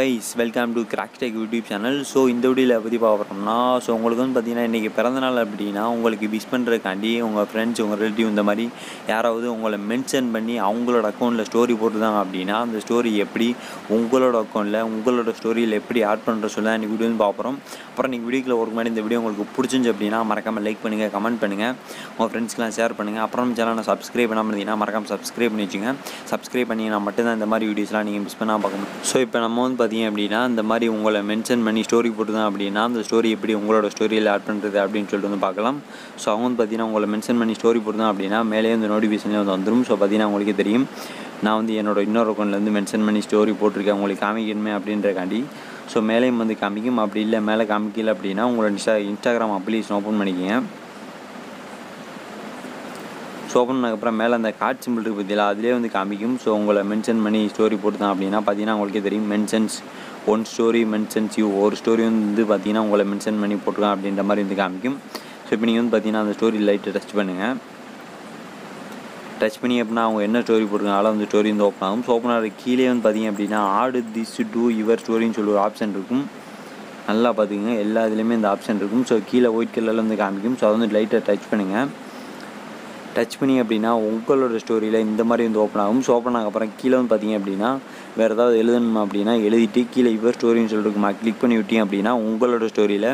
guys, welcome to Crackz Tech YouTube channel. So இந்த வீடியோல பத்தி பார்க்கறோம்னா உங்களுக்கு வந்து பாத்தீங்கன்னா இன்னைக்கு பிறந்த நாள் அப்படினா உங்களுக்கு விஷ் பண்றதுக்காண்டி உங்க फ्रेंड्स உங்க ரிலேட்டிவ் இந்த மாதிரி யாராவது உங்களை மென்ஷன் பண்ணி அவங்களோட அக்கவுண்ட்ல ஸ்டோரி போட்டுதாங்க அப்படினா அந்த ஸ்டோரி எப்படி உங்களோட அக்கவுண்ட்ல உங்களோட ஸ்டோரியில எப்படி ஆட் பண்றது சொல்ல இந்த வீடியோல பாப்போம். அப்புறம் நீங்க வீடியோக்குள்ள ஒரு மாதிரி இந்த வீடியோ உங்களுக்கு பிடிச்சிருந்துச்சு அப்படினா மறக்காம லைக் பண்ணுங்க, கமெண்ட் பண்ணுங்க, உங்க ஃப்ரெண்ட்ஸ்க்குலாம் ஷேர் பண்ணுங்க. அப்புறம் சேனலை சப்ஸ்கிரைப் பண்ணாம இருந்தீங்கன்னா மறக்காம சப்ஸ்கிரைப் பண்ணி வச்சுங்க. சப்ஸ்கிரைப் பண்ணீங்கன்னா மட்டும் தான் இந்த மாதிரி வீடியோஸ்லாம் நீங்க மிஸ் பண்ணாம பார்க்க முடியும். சோ இப்போ நம்ம வந்து பாத்தீங்க அப்படினா இந்த மாதிரி உங்களை மென்ஷன் பண்ணி ஸ்டோரி போட்டுதான் அப்படினா அந்த ஸ்டோரி எப்படி உங்களோட ஸ்டோரியில ஆட் பண்றது அப்படினு சொல்லிட்டு வந்து பார்க்கலாம். சோ அவங்க வந்து பாத்தீங்கன்னா உங்களை மென்ஷன் பண்ணி ஸ்டோரி போட்டுதான் அப்படினா மேலே வந்து நோட்டிஃபிகேஷன்ல வந்து வந்துரும். சோ பாத்தீங்கன்னா உங்களுக்கு தெரியும் நான் வந்து என்னோட இன்னொரு அக்கவுண்ட்ல இருந்து மென்ஷன் பண்ணி ஸ்டோரி போட்டுருக்கேன் உங்களுக்கு காமிக்கணுமே அப்படின்றக்காண்டி. ஸோ மேலேயும் வந்து காமிக்கும், அப்படி இல்லை மேலே காமிக்கல அப்படின்னா உங்களோட இன்ஸ்டாகிராம் அப்ளிகேஷன் ஓப்பன் பண்ணிக்கங்க. ஸோ ஓப்பன் பண்ணதுக்கப்புறம் மேலே அந்த கார்ட் சிம்பிள் இருக்குது பார்த்தீங்களா, அதிலே வந்து காமிக்கும். ஸோ உங்களை மென்ஷன் பண்ணி ஸ்டோரி போட்டு தான் அப்படின்னா பார்த்தீங்கன்னா உங்களுக்கே தெரியும் mentions one story mentions you, ஒரு ஸ்டோரி வந்து பார்த்தீங்கன்னா உங்களை மென்ஷன் பண்ணி போட்டுருக்கான் அப்படின்ற மாதிரி வந்து காமிக்கும். ஸோ இப்போ நீங்கள் வந்து பார்த்தீங்கன்னா அந்த ஸ்டோரி லைட்டை டச் பண்ணுங்கள். டச் பண்ணி அப்படின்னா அவங்க என்ன ஸ்டோரி போட்டுருக்காங்களோ அந்த ஸ்டோரி வந்து ஓப்பன் ஆகும். ஸோ ஓப்பன் ஆகிற கீழே வந்து பார்த்தீங்க அப்படின்னா ஆடு திஸ் டூ யுவர் ஸ்டோரின்னு சொல்லி ஒரு ஆப்ஷன் இருக்கும். நல்லா பார்த்துக்குங்க, எல்லா இதுலேயுமே இந்த ஆப்ஷன் இருக்கும். ஸோ கீழே ஒயிட் கலரில் வந்து காமிக்கும். ஸோ அதை வந்து லைட்டை டச் பண்ணுங்கள். டச் பண்ணி அப்படின்னா உங்களோட ஸ்டோரியில் இந்த மாதிரி வந்து ஓப்பன் ஆகும். ஸோ ஓப்பன் ஆகப்புறம் கீழே வந்து பார்த்தீங்க அப்படின்னா வேறு ஏதாவது எழுதணுமா அப்படின்னா எழுதிட்டு கீழே யுவர் ஸ்டோரின்னு சொல்லிட்டுருக்குமா கிளிக் பண்ணி விட்டீங்க அப்படின்னா உங்களோட ஸ்டோரியில்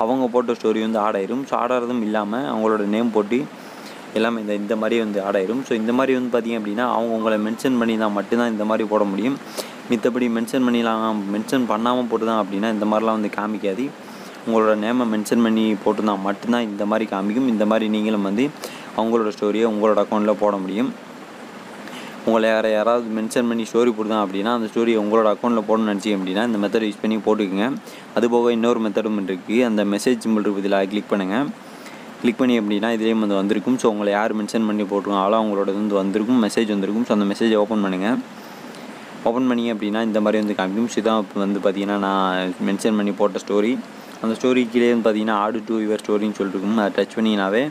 அவங்க போட்ட ஸ்டோரி வந்து ஆட் ஆயிரும். ஸோ ஆட் ஆகிறதும் இல்லாமல் அவங்களோட நேம் போட்டு எல்லாமே இந்த மாதிரி வந்து ஆட் ஆயிரும். ஸோ இந்த மாதிரி வந்து பார்த்தீங்க அப்படின்னா அவங்க உங்களை மென்ஷன் பண்ணி தான் மட்டும்தான் இந்த மாதிரி போட முடியும். மித்தபடி மென்ஷன் பண்ணாமல் போட்டு தான் அப்படின்னா இந்த மாதிரிலாம் வந்து காமிக்காது. உங்களோட நேமை மென்ஷன் பண்ணி போட்டு தான் மட்டும்தான் இந்த மாதிரி காமிக்கும். இந்த மாதிரி நீங்களும் வந்து அவங்களோட ஸ்டோரியை உங்களோட அக்கௌண்ட்டில் போட முடியும். உங்களை யாராவது மென்ஷன் பண்ணி ஸ்டோரி போடுதான் அப்படின்னா அந்த ஸ்டோரியை உங்களோட அக்கௌண்ட்டில் போடணும்னு நினச்சிங்க அப்படின்னா இந்த மெத்தட் யூஸ் பண்ணி போட்டுக்குங்க. அதுபோக இன்னொரு மெத்தடும் இருக்குது, அந்த மெசேஜ் சிம்பிள் இருக்குது இதில் கிளிக் பண்ணுங்கள். கிளிக் பண்ணி அப்படின்னா இதுலேயும் வந்து வந்திருக்கும். ஸோ உங்களை யார் மென்ஷன் பண்ணி போட்டுருக்காங்களோ அவங்களோட வந்து வந்திருக்கும், மெசேஜ் வந்திருக்கும். ஸோ அந்த மெசேஜை ஓப்பன் பண்ணுங்கள். ஓப்பன் பண்ணிங்க அப்படின்னா இந்த மாதிரி வந்து காமிக்கும். ஸோ இதான் இப்போ வந்து பார்த்தீங்கன்னா நான் மென்ஷன் பண்ணி போட்ட ஸ்டோரி. அந்த ஸ்டோரி கீழே வந்து பார்த்தீங்கன்னா ஆடு டூ யுவர் ஸ்டோரின்னு சொல்லிட்டுருக்கும். அதை டச் பண்ணிங்கனாவே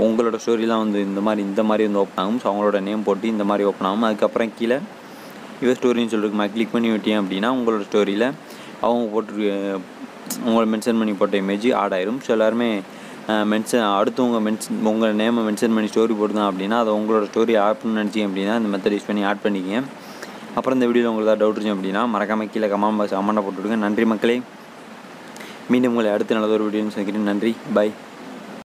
உங்களோட ஸ்டோரிலாம் வந்து இந்த மாதிரி வந்து ஓப்பன் ஆகும். ஸோ அவங்களோட நேம் போட்டு இந்த மாதிரி ஓப்பன் ஆகும். அதுக்கப்புறம் கீழே யுவர் ஸ்டோரின்னு சொல்லிட்டுருக்குமா கிளிக் பண்ணி விட்டீங்க அப்படின்னா உங்களோட ஸ்டோரியில் அவங்க உங்களை மென்ஷன் பண்ணி போட்ட இமேஜ் ஆட் ஆயிரும். ஸோ எல்லாருமே அடுத்தவங்க உங்கள் நேமை மென்ஷன் பண்ணி ஸ்டோரி போட்டுதான் அப்படின்னா அதை உங்களோட ஸ்டோரி ஆட் பண்ணி நினச்சிங்க அப்படின்னா இந்த மெத்தட் யூஸ் பண்ணி ஆட் பண்ணிக்கங்க. அப்புறம் இந்த வீடியோவில் உங்களுக்கு ஏதாவது டவுட் இருந்துச்சு அப்படின்னா மறக்காமல் கீழே கமெண்ட் போட்டுவிடுங்க. நன்றி மக்களே, மீண்டும் உங்களை அடுத்த நல்ல ஒரு வீடியோன்னு சொல்லிக்கிறேன். நன்றி, பாய்.